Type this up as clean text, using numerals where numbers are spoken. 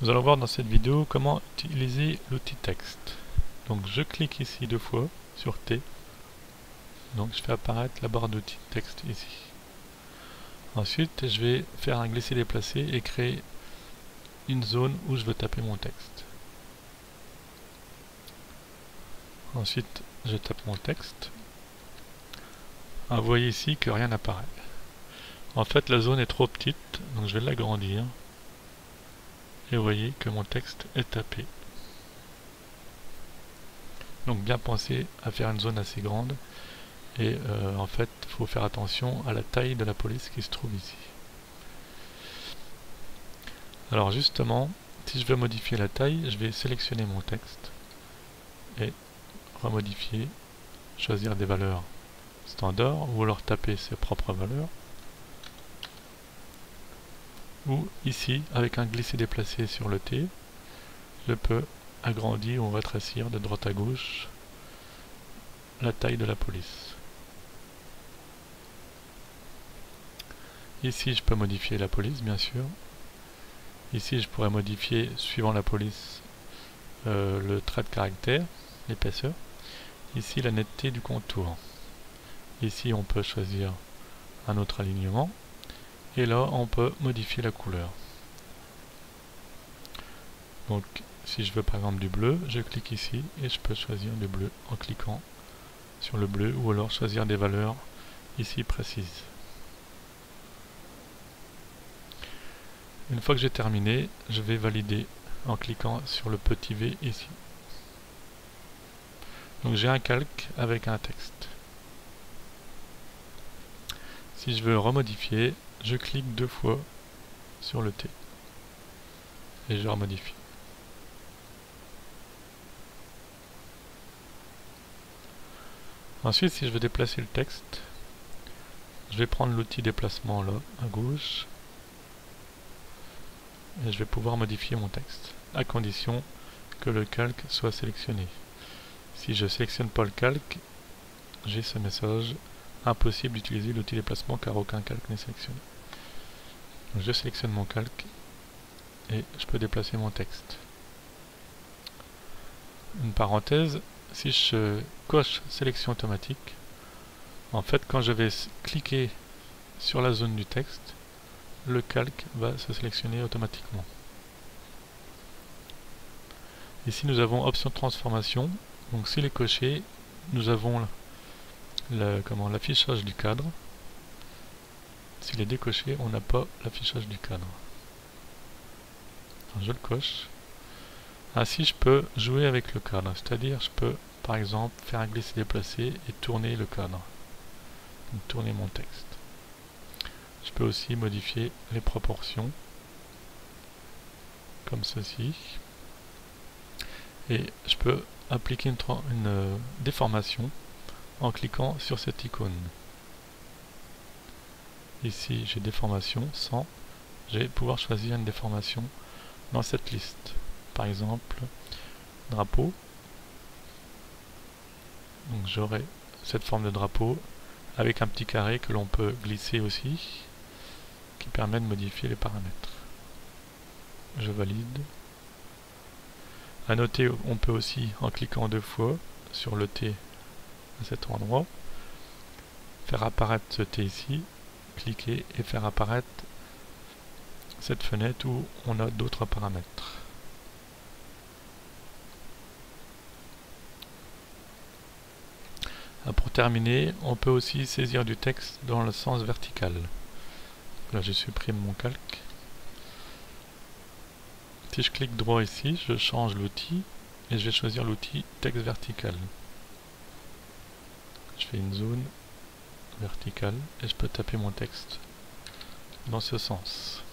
Nous allons voir dans cette vidéo comment utiliser l'outil texte. Donc je clique ici deux fois sur T. Donc je fais apparaître la barre d'outils texte ici. Ensuite je vais faire un glisser-déplacer et créer une zone où je veux taper mon texte. Ensuite je tape mon texte. Vous voyez ici que rien n'apparaît. En fait la zone est trop petite, donc je vais l'agrandir. Et vous voyez que mon texte est tapé. Donc bien penser à faire une zone assez grande. Et en fait, il faut faire attention à la taille de la police qui se trouve ici. Alors justement, si je veux modifier la taille, je vais sélectionner mon texte et remodifier, choisir des valeurs standard ou alors taper ses propres valeurs. Ou ici, avec un glisser-déplacer sur le T, je peux agrandir ou rétrécir de droite à gauche la taille de la police. Ici, je peux modifier la police, bien sûr. Ici, je pourrais modifier, suivant la police, le trait de caractère, l'épaisseur. Ici, la netteté du contour. Ici, on peut choisir un autre alignement. Et là, on peut modifier la couleur. Donc, si je veux par exemple du bleu, je clique ici et je peux choisir du bleu en cliquant sur le bleu ou alors choisir des valeurs ici précises. Une fois que j'ai terminé, je vais valider en cliquant sur le petit V ici. Donc j'ai un calque avec un texte. Si je veux remodifier, je clique deux fois sur le T et je remodifie. Ensuite, si je veux déplacer le texte, je vais prendre l'outil déplacement là à gauche et je vais pouvoir modifier mon texte à condition que le calque soit sélectionné. Si je ne sélectionne pas le calque, j'ai ce message: impossible d'utiliser l'outil déplacement car aucun calque n'est sélectionné. Donc je sélectionne mon calque et je peux déplacer mon texte. Une parenthèse, si je coche sélection automatique, en fait quand je vais cliquer sur la zone du texte, le calque va se sélectionner automatiquement. Ici nous avons option de transformation. Donc s'il est coché, nous avons l'affichage du cadre. S'il est décoché, on n'a pas l'affichage du cadre. Alors, je le coche. Ainsi je peux jouer avec le cadre, c'est-à-dire je peux par exemple faire un glisser-déplacer et tourner le cadre. Donc tourner mon texte. Je peux aussi modifier les proportions comme ceci. Et je peux appliquer une déformation en cliquant sur cette icône. Ici j'ai déformation 100. Je vais pouvoir choisir une déformation dans cette liste. Par exemple, drapeau. Donc j'aurai cette forme de drapeau avec un petit carré que l'on peut glisser aussi, qui permet de modifier les paramètres. Je valide. À noter, on peut aussi, en cliquant deux fois sur le T à cet endroit, faire apparaître ce T ici, cliquer et faire apparaître cette fenêtre où on a d'autres paramètres. Pour terminer, on peut aussi saisir du texte dans le sens vertical. Là, je supprime mon calque. Si je clique droit ici, je change l'outil et je vais choisir l'outil texte vertical. Je fais une zone verticale et je peux taper mon texte dans ce sens.